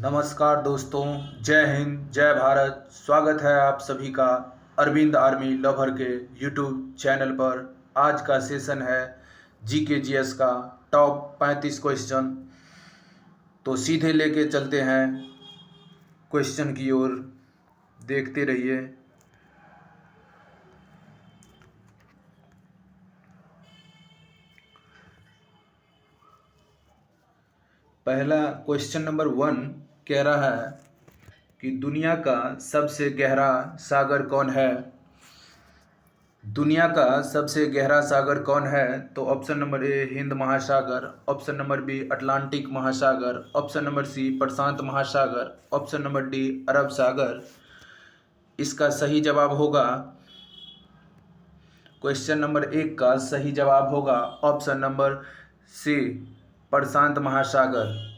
नमस्कार दोस्तों, जय हिंद, जय भारत। स्वागत है आप सभी का अरविंद आर्मी लवर के यूट्यूब चैनल पर। आज का सेशन है जीके जीएस का टॉप 35 क्वेश्चन। तो सीधे लेके चलते हैं क्वेश्चन की ओर, देखते रहिए। पहला क्वेश्चन नंबर 1 कह रहा है कि दुनिया का सबसे गहरा सागर कौन है। दुनिया का सबसे गहरा सागर कौन है? तो ऑप्शन नंबर ए हिंद महासागर, ऑप्शन नंबर बी अटलांटिक महासागर, ऑप्शन नंबर सी प्रशांत महासागर, ऑप्शन नंबर डी अरब सागर। इसका सही जवाब होगा, क्वेश्चन नंबर 1 का सही जवाब होगा ऑप्शन नंबर सी प्रशांत महासागर।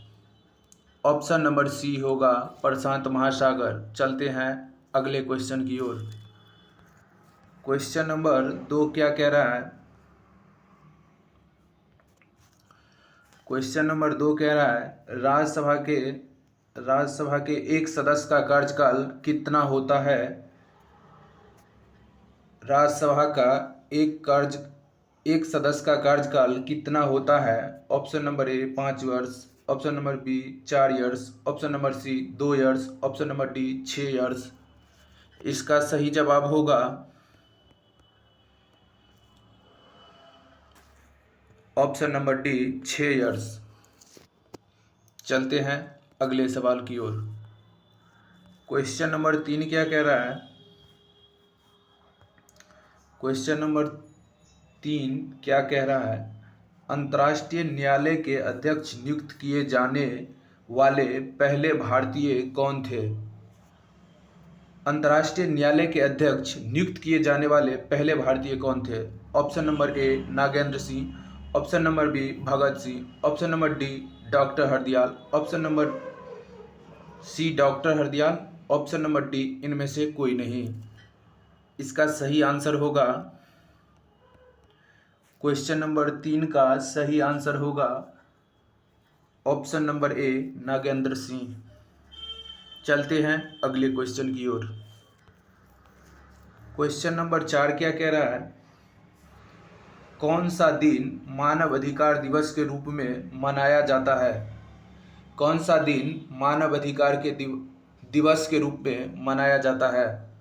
ऑप्शन नंबर सी होगा प्रशांत महासागर। चलते हैं अगले क्वेश्चन की ओर। क्वेश्चन नंबर 2 क्या कह रहा है? क्वेश्चन नंबर 2 कह रहा है राज्यसभा के एक सदस्य का कार्यकाल कितना होता है? राज्यसभा का एक सदस्य का कार्यकाल कितना होता है? ऑप्शन नंबर ए 5 वर्ष, option number B 4 years, option number C 2 years, option number D 6 years. इसका सही जवाब होगा ऑप्शन नंबर डी 6 ईयर्स। चलते हैं अगले सवाल की ओर। क्वेश्चन नंबर 3 क्या कह रहा है? क्वेश्चन नंबर 3 क्या कह रहा है? अंतर्राष्ट्रीय न्यायालय के अध्यक्ष नियुक्त किए जाने वाले पहले भारतीय कौन थे? अंतर्राष्ट्रीय न्यायालय के अध्यक्ष नियुक्त किए जाने वाले पहले भारतीय कौन थे? Option number A Nagendra Singh, option number B Bhagat Singh, option number D doctor Hardayal, option number C doctor Hardayal, option number D इनमें से कोई नहीं। इसका सही आंसर होगा, क्वेश्चन नंबर 3 का सही आंसर होगा option number A Nagendra Singh. चलते हैं अगले क्वेश्चन की ओर। क्वेश्चन नंबर 4 क्या कह रहा है? कौन सा दिन मानव अधिकार दिवस के रूप में मनाया जाता है? कौन सा दिन मानव अधिकार के दिवस के रूप में मनाया जाता है?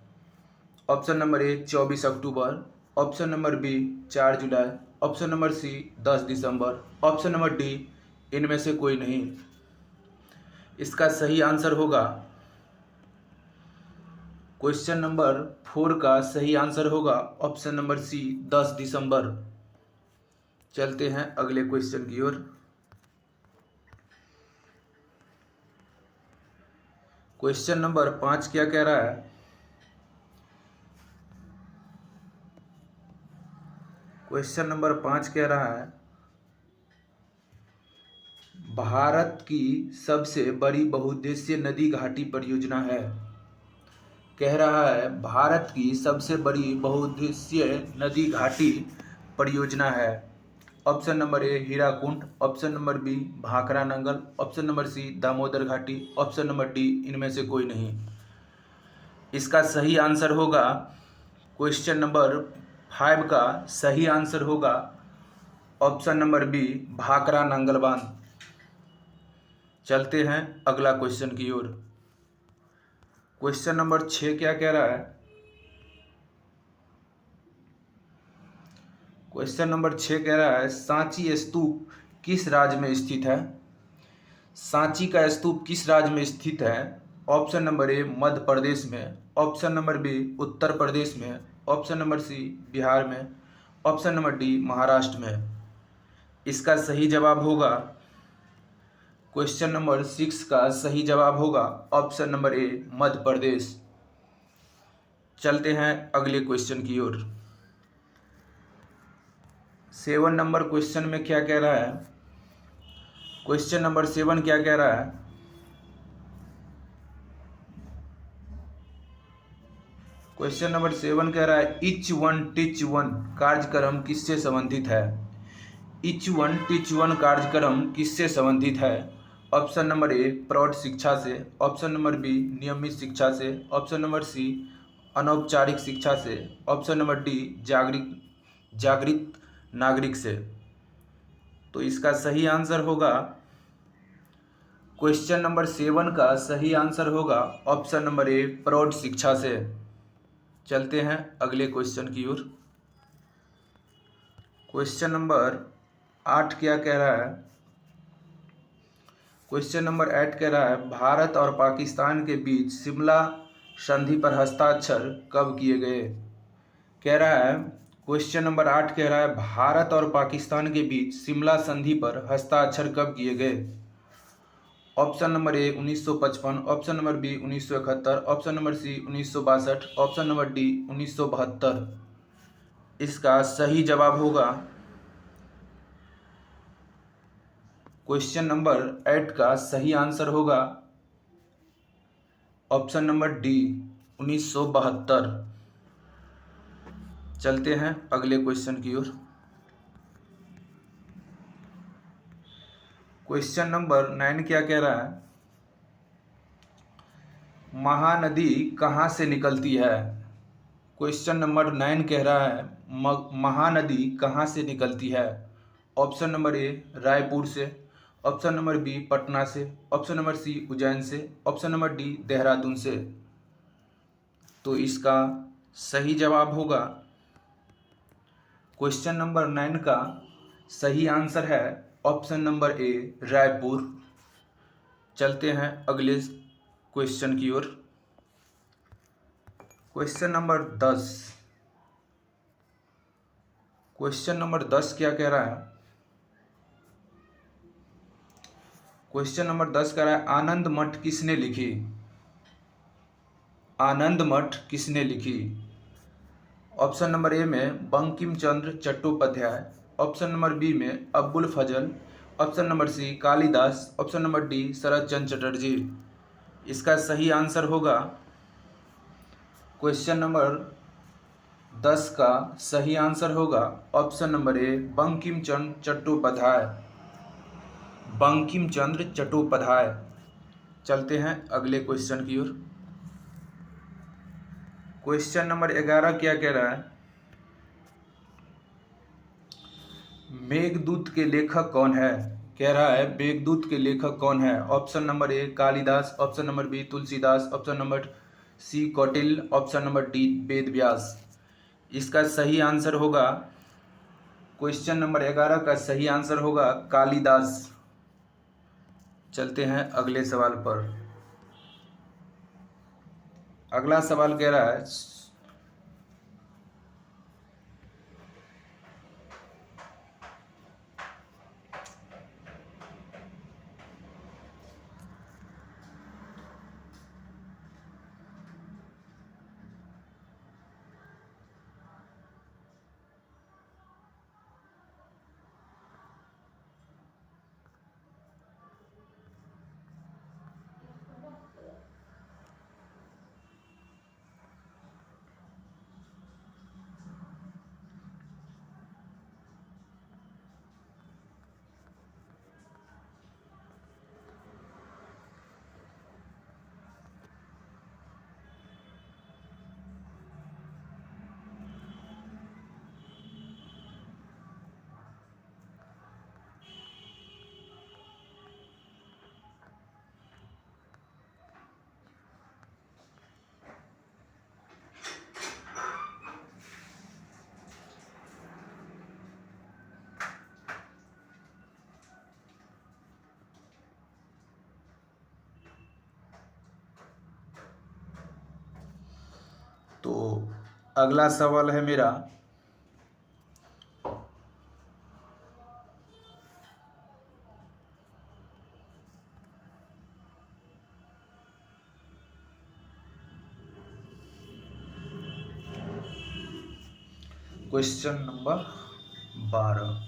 ऑप्शन नंबर ए 24 अक्टूबर, ऑप्शन नंबर बी 4 जुलाई, ऑप्शन नंबर सी 10 दिसंबर, ऑप्शन नंबर डी इनमें से कोई नहीं। इसका सही आंसर होगा, क्वेश्चन नंबर 4 का सही आंसर होगा ऑप्शन नंबर सी 10 दिसंबर। चलते हैं अगले क्वेश्चन की ओर। क्वेश्चन नंबर 5 क्या कह रहा है? क्वेश्चन नंबर 5 कह रहा है भारत की सबसे बड़ी बहुउद्देशीय नदी घाटी परियोजना है। कह रहा है भारत की सबसे बड़ी बहुउद्देशीय नदी घाटी परियोजना है। Option number A Hirakud, option number B Bhakra Nangal, option number C Damodar घाटी, ऑप्शन नंबर डी इनमें से कोई नहीं। इसका सही आंसर होगा, क्वेश्चन नंबर 5 का सही आंसर होगा option number B Bhakra Nangal बांध। चलते हैं अगला क्वेश्चन की ओर। क्वेश्चन नंबर 6 क्या कह रहा है? क्वेश्चन नंबर 6 कह रहा है सांची स्तूप किस राज्य में स्थित है? सांची का स्तूप किस राज्य में स्थित है? ऑप्शन नंबर ए मध्य प्रदेश में, option number B Uttar Pradesh में, ऑप्शन नंबर सी बिहार में, ऑप्शन नंबर डी महाराष्ट्र में। इसका सही जवाब होगा, क्वेश्चन नंबर 6 का सही जवाब होगा ऑप्शन नंबर ए मध्य प्रदेश। चलते हैं अगले क्वेश्चन की ओर। 7 नंबर क्वेश्चन में क्या कह रहा है? क्वेश्चन नंबर 7 क्या कह रहा है? क्वेश्चन नंबर 7 कह रहा है ईच वन टीच वन कार्यक्रम किससे संबंधित है? ईच वन टीच वन कार्यक्रम किससे संबंधित है? ऑप्शन नंबर ए प्रौढ़ शिक्षा से, ऑप्शन नंबर बी नियमित शिक्षा से, ऑप्शन नंबर सी अनौपचारिक शिक्षा से, ऑप्शन नंबर डी जागृत नागरिक से। तो इसका सही आंसर होगा क्वेश्चन नंबर 7 का सही आंसर होगा ऑप्शन नंबर ए प्रौढ़ शिक्षा से। चलते हैं अगले क्वेश्चन की ओर। क्वेश्चन नंबर 8 क्या कह रहा है? क्वेश्चन नंबर 8 कह रहा है भारत और पाकिस्तान के बीच शिमला संधि पर हस्ताक्षर कब किए गए? कह रहा है क्वेश्चन नंबर 8 कह रहा है भारत और पाकिस्तान के बीच शिमला संधि पर हस्ताक्षर कब किए गए? Option number A 1955, option number B 1971, option number C 1962, option number D 1972। इसका सही जवाब होगा क्वेश्चन नंबर 8 का सही आंसर होगा ऑप्शन नंबर डी 1972। चलते हैं अगले क्वेश्चन की ओर। क्वेश्चन नंबर 9 क्या कह रहा है? महानदी कहाँ से निकलती है? क्वेश्चन नंबर 9 कह रहा है महानदी कहाँ से निकलती है? ऑप्शन नंबर ए रायपुर से, ऑप्शन नंबर बी पटना से, ऑप्शन नंबर सी उज्जैन से, ऑप्शन नंबर डी देहरादून से। तो इसका सही जवाब होगा क्वेश्चन नंबर 9 का सही आंसर है ऑप्शन नंबर ए रायपुर। चलते हैं अगले क्वेश्चन की ओर। Question number 10। क्वेश्चन नंबर 10 क्या कह रहा है? क्वेश्चन नंबर 10 कह रहा है आनंद मठ किसने लिखी? आनंद मठ किसने लिखी? ऑप्शन नंबर ए में Bankim Chandra Chattopadhyay, option number B में Abul Fazal, option number C Kalidas, option number D Sharat Chandra Chatterjee. इसका सही आंसर होगा क्वेश्चन नंबर 10 का सही आंसर होगा ऑप्शन नंबर ए बंकिम चंद्र चट्टोपाध्याय। बंकिम चंद्र चट्टोपाध्याय। चलते हैं अगले क्वेश्चन की ओर। क्वेश्चन नंबर 11 क्या कह रहा है? मेघदूत के लेखक कौन है? कह रहा है मेघदूत के लेखक कौन है? Option number A Kalidas, option number B Tulsidas, option number C Kautilya, option number D Ved Vyas. इसका सही आंसर होगा क्वेश्चन नंबर 11 का सही आंसर होगा कालिदास। चलते हैं अगले सवाल पर। अगला सवाल कह रहा है तो अगला सवाल है मेरा क्वेश्चन नंबर 12।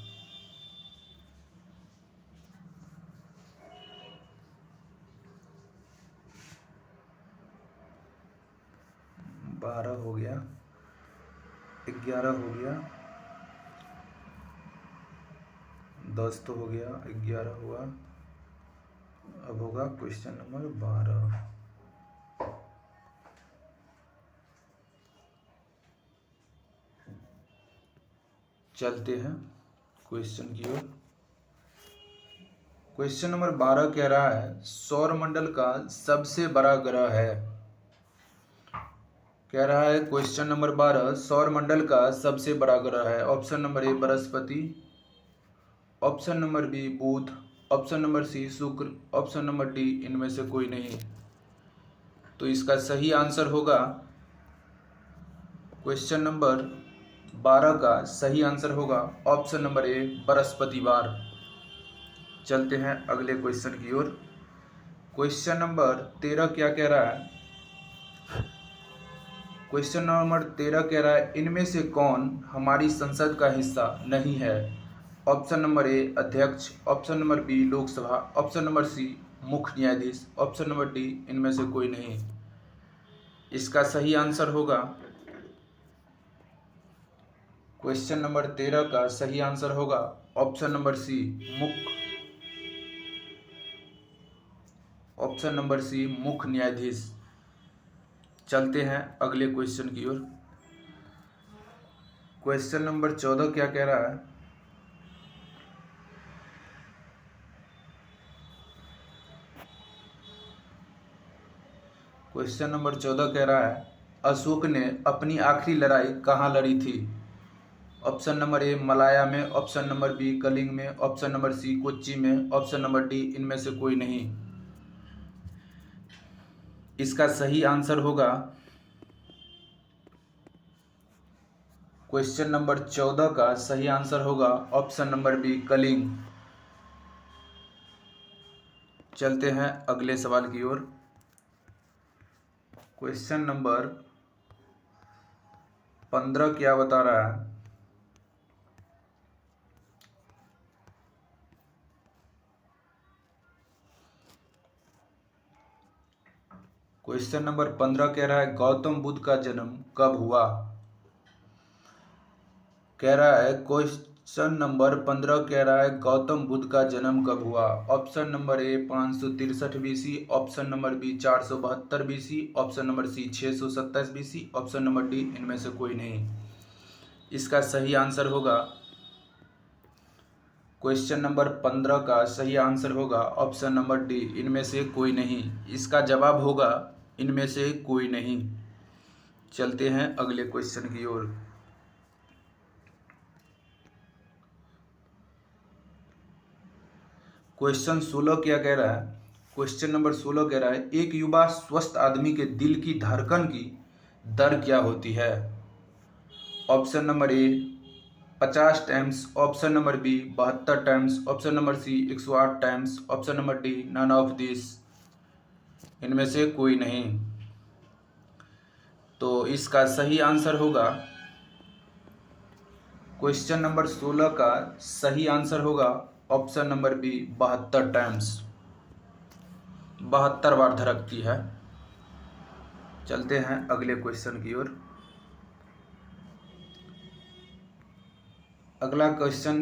बारह हो गया, 11 हो गया, 10 तो हो गया, 11 हुआ, अब होगा क्वेश्चन नंबर 12। चलते हैं क्वेश्चन की ओर। क्वेश्चन नंबर 12 कह रहा है सौर मंडल का सबसे बड़ा ग्रह है। कह रहा है क्वेश्चन नंबर 12 सौर मंडल का सबसे बड़ा ग्रह है। ऑप्शन नंबर ए बृहस्पति, ऑप्शन नंबर बी बुध, ऑप्शन नंबर सी शुक्र, ऑप्शन नंबर डी इनमें से कोई नहीं। तो इसका सही आंसर होगा क्वेश्चन नंबर 12 का सही आंसर होगा ऑप्शन नंबर ए बृहस्पतिवार। चलते हैं अगले क्वेश्चन की ओर। क्वेश्चन नंबर 13 क्या कह रहा है? क्वेश्चन नंबर 13 कह रहा है इनमें से कौन हमारी संसद का हिस्सा नहीं है? ऑप्शन नंबर ए अध्यक्ष, option number B Lok Sabha, option number C मुख्य न्यायाधीश, ऑप्शन नंबर डी इनमें से कोई नहीं। इसका सही आंसर होगा क्वेश्चन नंबर 13 का सही आंसर होगा option number C option number C मुख्य न्यायाधीश। चलते हैं अगले क्वेश्चन की ओर। क्वेश्चन नंबर 14 क्या कह रहा है? क्वेश्चन नंबर 14 कह रहा है अशोक ने अपनी आखिरी लड़ाई कहाँ लड़ी थी? ऑप्शन नंबर ए मलाया में, ऑप्शन नंबर बी कलिंग में, ऑप्शन नंबर सी कोच्चि में, ऑप्शन नंबर डी इनमें से कोई नहीं। इसका सही आंसर होगा क्वेश्चन नंबर 14 का सही आंसर होगा ऑप्शन नंबर बी कलिंग। चलते हैं अगले सवाल की ओर। क्वेश्चन नंबर 15 क्या बता रहा है? क्वेश्चन नंबर 15 कह रहा है गौतम बुद्ध का जन्म कब हुआ? कह रहा है क्वेश्चन नंबर 15 कह रहा है गौतम बुद्ध का जन्म कब हुआ? Option number A 563 BC, option number B 472 BC, option number C 627 BC, option number D इनमें से कोई नहीं। इसका सही आंसर होगा क्वेश्चन नंबर 15 का सही आंसर होगा ऑप्शन नंबर डी इनमें से कोई नहीं। इसका जवाब होगा इनमें से कोई नहीं। चलते हैं अगले क्वेश्चन की ओर। क्वेश्चन 16 क्या कह रहा है? क्वेश्चन नंबर 16 कह रहा है एक युवा स्वस्थ आदमी के दिल की धड़कन की दर क्या होती है? Option number A 50 times, option number B 72 times, option number C 108 times, option number D none of this इनमें से कोई नहीं। तो इसका सही आंसर होगा क्वेश्चन नंबर 16 का सही आंसर होगा ऑप्शन नंबर बी 72 टाइम्स। 72 बार धड़कती है। चलते हैं अगले क्वेश्चन की ओर। अगला क्वेश्चन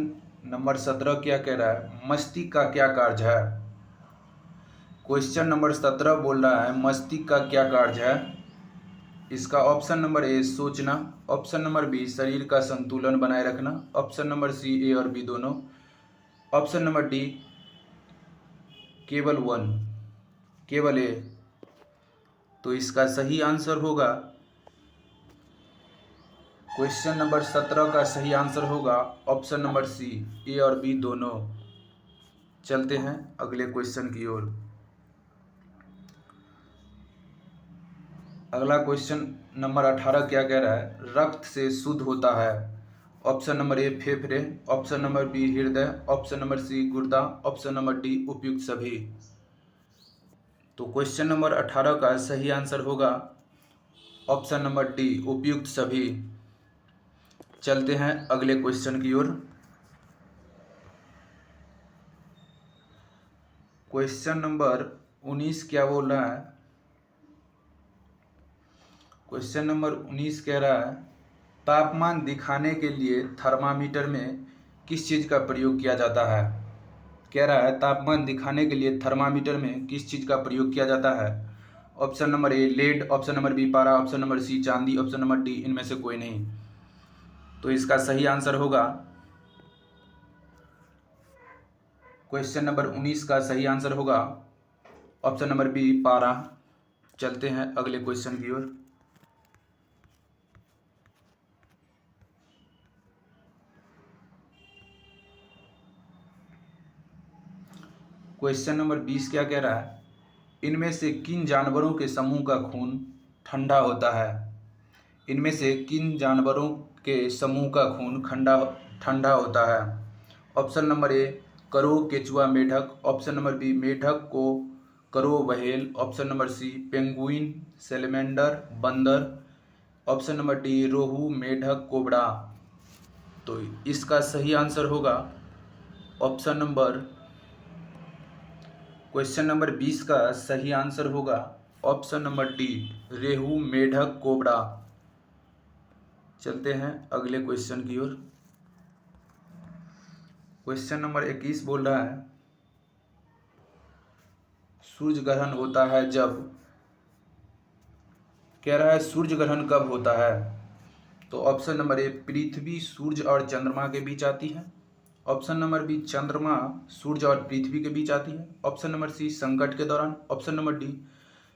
नंबर 17 क्या कह रहा है? मस्तिष्क का क्या कार्य है? क्वेश्चन नंबर 17 बोल रहा है मस्तिष्क का क्या कार्य है? इसका ऑप्शन नंबर ए सोचना, ऑप्शन नंबर बी शरीर का संतुलन बनाए रखना, ऑप्शन नंबर सी ए और बी दोनों, ऑप्शन नंबर डी केवल ए। तो इसका सही आंसर होगा क्वेश्चन नंबर 17 का सही आंसर होगा ऑप्शन नंबर सी ए और बी दोनों। चलते हैं अगले क्वेश्चन की ओर। अगला क्वेश्चन नंबर 18 क्या कह रहा है? रक्त से शुद्ध होता है। ऑप्शन नंबर ए फेफड़े, ऑप्शन नंबर बी हृदय, ऑप्शन नंबर सी गुर्दा, ऑप्शन नंबर डी उपयुक्त सभी। तो क्वेश्चन नंबर 18 का सही आंसर होगा ऑप्शन नंबर डी उपयुक्त सभी। चलते हैं अगले क्वेश्चन की ओर। क्वेश्चन नंबर 19 क्या बोल रहा है? क्वेश्चन नंबर 19 कह रहा है तापमान दिखाने के लिए थर्मामीटर में किस चीज़ का प्रयोग किया जाता है? कह रहा है तापमान दिखाने के लिए थर्मामीटर में किस चीज़ का प्रयोग किया जाता है। Option number A lead, option number B पारा, ऑप्शन नंबर सी चांदी, ऑप्शन नंबर डी इनमें से कोई नहीं। तो इसका सही आंसर होगा क्वेश्चन नंबर 19 का सही आंसर होगा ऑप्शन नंबर बी पारा। चलते हैं अगले क्वेश्चन की ओर। क्वेश्चन नंबर 20 क्या कह रहा है, इनमें से किन जानवरों के समूह का खून ठंडा होता है। इनमें से किन जानवरों के समूह का खून ठंडा होता है। ऑप्शन नंबर ए करो केचुआ मेढक, ऑप्शन नंबर बी मेढक को करो whale, option number C penguin salamander बंदर, ऑप्शन नंबर डी रोहू मेढक कोबरा। तो इसका सही आंसर होगा ऑप्शन नंबर क्वेश्चन नंबर 20 का सही आंसर होगा ऑप्शन नंबर डी रेहू मेढक कोबरा। चलते हैं अगले क्वेश्चन की ओर। क्वेश्चन नंबर 21 बोल रहा है सूर्य ग्रहण होता है जब, कह रहा है सूर्य ग्रहण कब होता है। तो ऑप्शन नंबर ए पृथ्वी सूर्य और चंद्रमा के बीच आती है, ऑप्शन नंबर बी चंद्रमा सूर्य और पृथ्वी के बीच आती है, ऑप्शन नंबर सी संकट के दौरान, ऑप्शन नंबर डी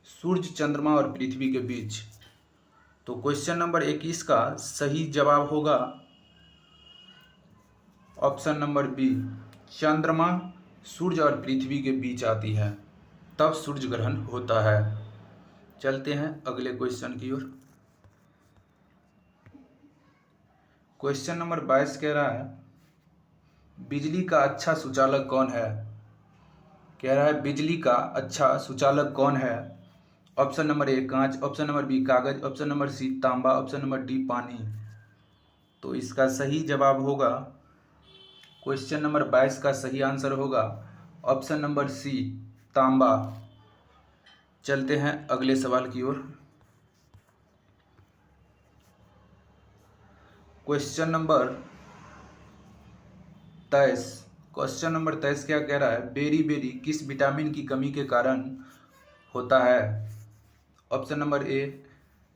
सूर्य चंद्रमा और पृथ्वी के बीच। तो क्वेश्चन नंबर 21 का सही जवाब होगा ऑप्शन नंबर बी चंद्रमा सूर्य और पृथ्वी के बीच आती है तब सूर्य ग्रहण होता है। चलते हैं अगले क्वेश्चन की ओर। क्वेश्चन नंबर 22 कह रहा है बिजली का अच्छा सुचालक कौन है। कह रहा है बिजली का अच्छा सुचालक कौन है। ऑप्शन नंबर ए कांच, ऑप्शन नंबर बी कागज, ऑप्शन नंबर सी तांबा, ऑप्शन नंबर डी पानी। तो इसका सही जवाब होगा क्वेश्चन नंबर 22 का सही आंसर होगा ऑप्शन नंबर सी तांबा। चलते हैं अगले सवाल की ओर। क्वेश्चन नंबर 23 क्या कह रहा है बेरी बेरी किस विटामिन की कमी के कारण होता है। Option number A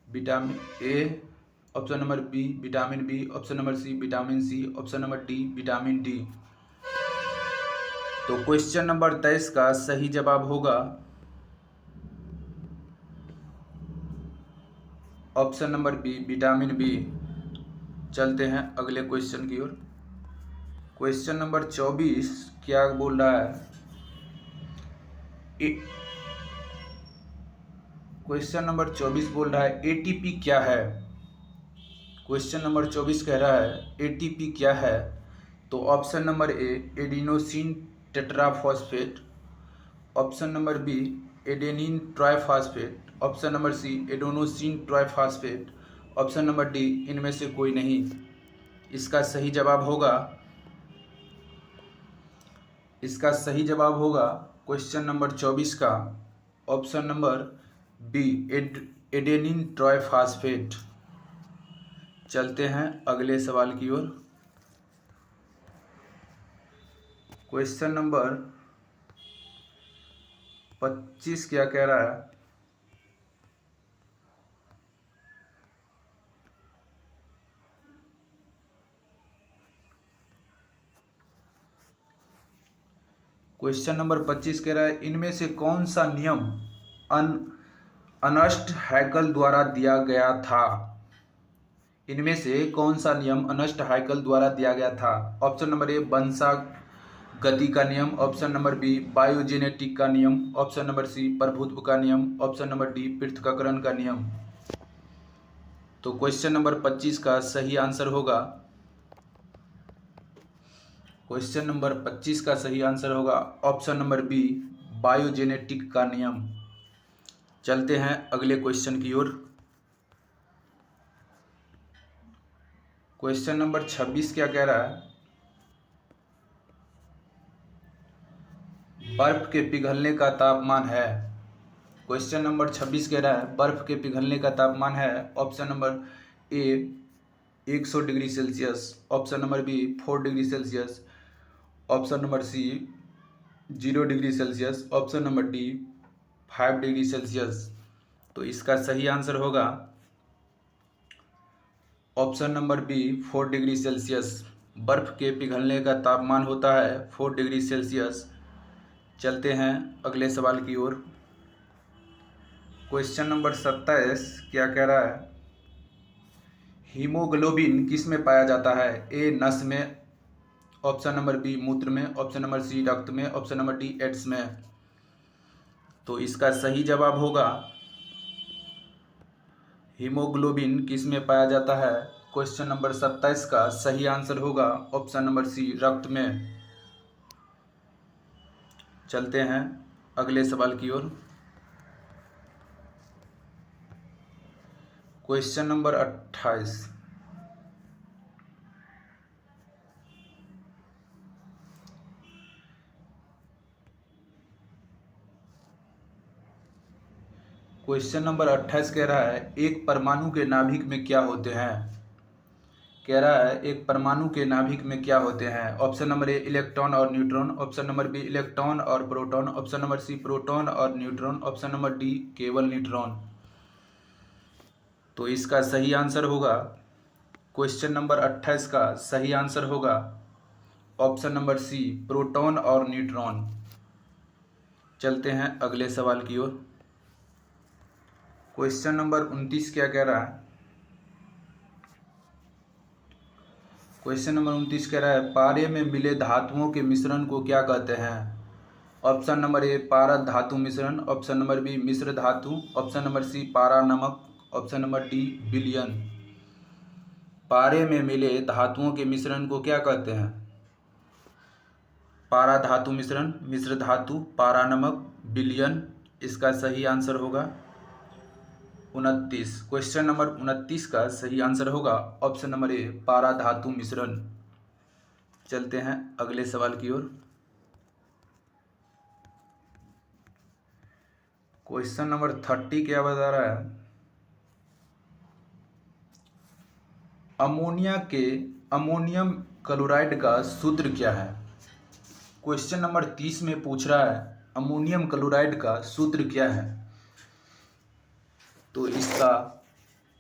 vitamin A, option number B vitamin B, option number C vitamin C, option number D vitamin D. तो क्वेश्चन नंबर 23 का सही जवाब होगा option number B vitamin B. चलते हैं अगले क्वेश्चन की ओर। क्वेश्चन नंबर 24 क्या बोल रहा है क्वेश्चन नंबर 24 बोल रहा है एटीपी क्या है। क्वेश्चन नंबर 24 कह रहा है एटीपी क्या है। तो option number A adenosine tetraphosphate, option number B adenine triphosphate, option number C adenosine triphosphate, option number D इनमें से कोई नहीं। इसका सही जवाब होगा क्वेश्चन नंबर 24 का option number B adenine triphosphate. चलते हैं अगले सवाल की ओर। क्वेश्चन नंबर 25 क्या कह रहा है क्वेश्चन नंबर 25 कह रहा है इनमें से कौन सा नियम अर्नस्ट हैकल द्वारा दिया गया था। इनमें से कौन सा नियम अर्नस्ट हैकल द्वारा दिया गया था। ऑप्शन नंबर ए बंसा गति का नियम, ऑप्शन नंबर बी बायोजेनेटिक का नियम, ऑप्शन नंबर सी प्रभुत्व का नियम, ऑप्शन नंबर डी पृथक्करण का नियम। तो क्वेश्चन नंबर 25 का सही आंसर होगा ऑप्शन नंबर बी बायोजेनेटिक का नियम। चलते हैं अगले क्वेश्चन की ओर। क्वेश्चन नंबर 26 क्या कह रहा है बर्फ के पिघलने का तापमान है। क्वेश्चन नंबर 26 कह रहा है बर्फ के पिघलने का तापमान है। Option number A 100 degree Celsius, option number B 4 degree Celsius, option number C 0 degree Celsius. Option number D 5 degree Celsius. तो इसका सही आंसर होगा option number B 4 degree Celsius. बर्फ के पिघलने का तापमान होता है 4 डिग्री सेल्सियस। चलते हैं अगले सवाल की ओर। क्वेश्चन नंबर 27 क्या कह रहा है? हीमोग्लोबिन किस में पाया जाता है? ए नस में, ऑप्शन नंबर बी मूत्र में, ऑप्शन नंबर सी रक्त में, ऑप्शन नंबर डी एड्स में। तो इसका सही जवाब होगा हीमोग्लोबिन किस में पाया जाता है? क्वेश्चन नंबर 27 का सही आंसर होगा ऑप्शन नंबर सी रक्त में। चलते हैं अगले सवाल की ओर। Question number 28। क्वेश्चन नंबर 28 कह रहा है एक परमाणु के नाभिक में क्या होते हैं? कह रहा है एक परमाणु के नाभिक में क्या होते हैं? ऑप्शन नंबर ए इलेक्ट्रॉन और neutron, option number B electron और proton, option number C proton और न्यूट्रॉन, ऑप्शन नंबर डी केवल न्यूट्रॉन। तो इसका सही आंसर होगा क्वेश्चन नंबर 28 का सही आंसर होगा ऑप्शन नंबर सी प्रोटॉन और न्यूट्रॉन। चलते हैं अगले सवाल की ओर। क्वेश्चन नंबर 29 क्या कह रहा है? क्वेश्चन नंबर 29 कह रहा है पारे में मिले धातुओं के मिश्रण को क्या कहते हैं? ऑप्शन नंबर ए पारद धातु मिश्रण, ऑप्शन नंबर बी मिश्र धातु, ऑप्शन नंबर सी पारा नमक, ऑप्शन नंबर डी विलयन। पारे में मिले धातुओं के मिश्रण को क्या कहते हैं? पारा धातु मिश्रण, मिश्र धातु, पारा नमक, विलयन। इसका सही आंसर होगा 29। क्वेश्चन नंबर 29 का सही आंसर होगा ऑप्शन नंबर ए पारा धातु मिश्रण। चलते हैं अगले सवाल की ओर। क्वेश्चन नंबर 30 क्या बता रहा है? अमोनियम क्लोराइड का सूत्र क्या है? क्वेश्चन नंबर 30 में पूछ रहा है अमोनियम क्लोराइड का सूत्र क्या है? तो इसका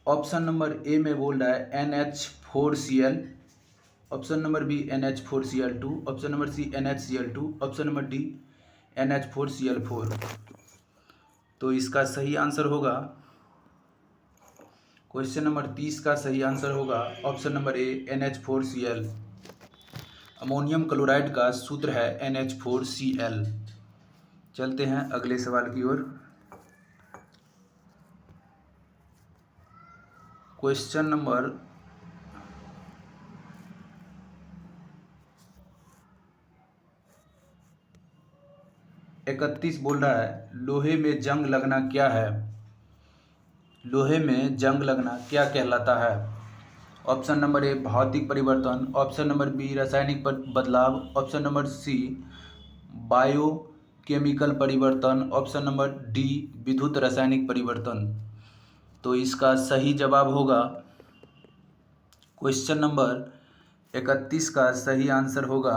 ऑप्शन नंबर ए में बोल रहा है NH4Cl, option number B NH4Cl2, option number C NHCl2, option number D NH4Cl4। तो इसका सही आंसर होगा क्वेश्चन नंबर 30 का सही आंसर होगा ऑप्शन नंबर ए NH4Cl। अमोनियम क्लोराइड का सूत्र है NH4Cl। चलते हैं अगले सवाल की ओर। क्वेश्चन नंबर 31 बोल रहा है लोहे में जंग लगना क्या है? लोहे में जंग लगना क्या कहलाता है? ऑप्शन नंबर ए भौतिक परिवर्तन, ऑप्शन नंबर बी रासायनिक बदलाव, ऑप्शन नंबर सी बायोकेमिकल परिवर्तन, ऑप्शन नंबर डी विद्युत रासायनिक परिवर्तन। तो इसका सही जवाब होगा क्वेश्चन नंबर 31 का सही आंसर होगा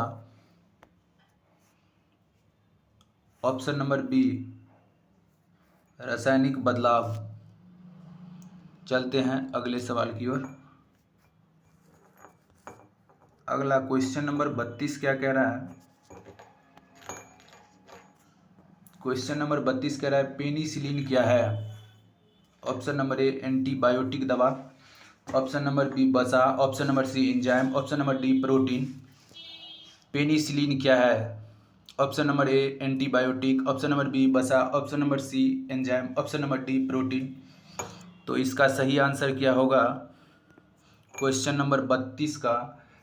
ऑप्शन नंबर बी रासायनिक बदलाव। चलते हैं अगले सवाल की ओर। अगला क्वेश्चन नंबर 32 क्या कह रहा है? क्वेश्चन नंबर 32 कह रहा है पेनिसिलिन क्या है? ऑप्शन नंबर ए एंटीबायोटिक दवा, ऑप्शन नंबर बी वसा, option number C enzyme, option number D protein. Penicillin क्या है? Option number A antibiotic, option number B वसा, option number C enzyme, option number D protein. तो इसका सही answer क्या होगा? क्वेश्चन नंबर 32 का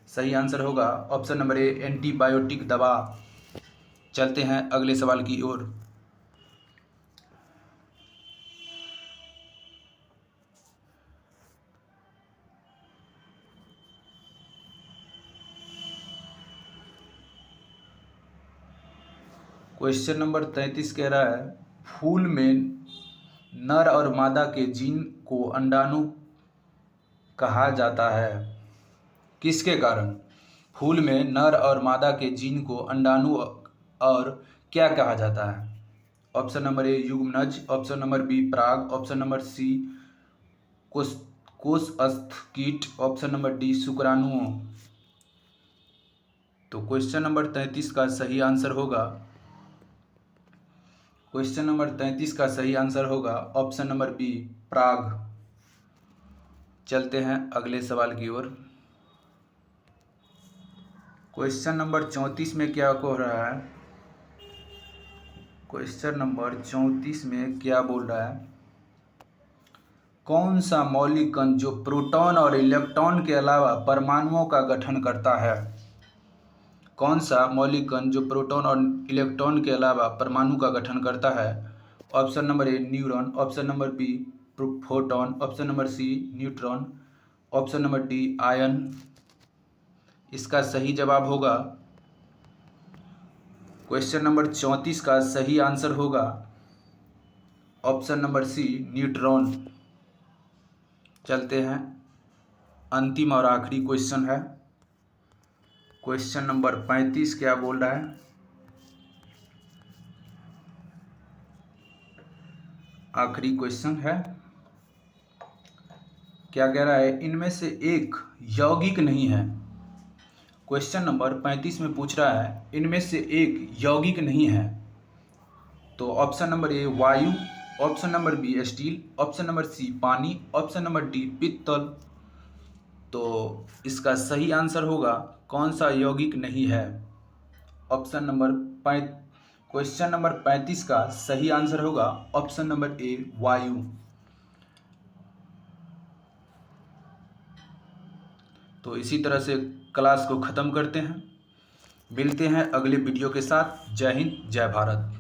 सही आंसर होगा ऑप्शन नंबर ए एंटीबायोटिक दवा। चलते हैं अगले सवाल की ओर। क्वेश्चन नंबर 33 कह रहा है फूल में नर और मादा के जीन को अंडाणु कहा जाता है, किसके कारण? फूल में नर और मादा के जीन को अंडाणु और क्या कहा जाता है? ऑप्शन नंबर ए युग्मनज, ऑप्शन नंबर बी पराग, ऑप्शन नंबर सी कोषस्थ कीट, ऑप्शन नंबर डी शुक्राणुओं। तो क्वेश्चन नंबर 33 का सही आंसर होगा, क्वेश्चन नंबर 33 का सही आंसर होगा ऑप्शन नंबर बी पराग। चलते हैं अगले सवाल की ओर। क्वेश्चन नंबर 34 में क्या कह रहा है? क्वेश्चन नंबर 34 में क्या बोल रहा है? कौन सा मौलिक कण जो प्रोटॉन और इलेक्ट्रॉन के अलावा परमाणुओं का गठन करता है? कौन सा मौलिक कण जो प्रोटॉन और इलेक्ट्रॉन के अलावा परमाणु का गठन करता है? Option number A neuron, option number B photon, option number C neutron, option number D ion. इसका सही जवाब होगा, क्वेश्चन नंबर 34 का सही आंसर होगा ऑप्शन नंबर सी न्यूट्रॉन। चलते हैं, अंतिम और आखिरी क्वेश्चन है। क्वेश्चन नंबर 35 क्या बोल रहा है? आखिरी क्वेश्चन है, क्या कह रहा है? इनमें से एक यौगिक नहीं है। क्वेश्चन नंबर 35 में पूछ रहा है इनमें से एक यौगिक नहीं है। तो ऑप्शन नंबर ए वायु, option number B steel, option number C पानी, ऑप्शन नंबर डी पित्तल। तो इसका सही आंसर होगा कौन सा यौगिक नहीं है? ऑप्शन नंबर क्वेश्चन नंबर 35 का सही आंसर होगा ऑप्शन नंबर ए वायु। तो इसी तरह से क्लास को ख़त्म करते हैं। मिलते हैं अगले वीडियो के साथ। जय हिंद, जय भारत।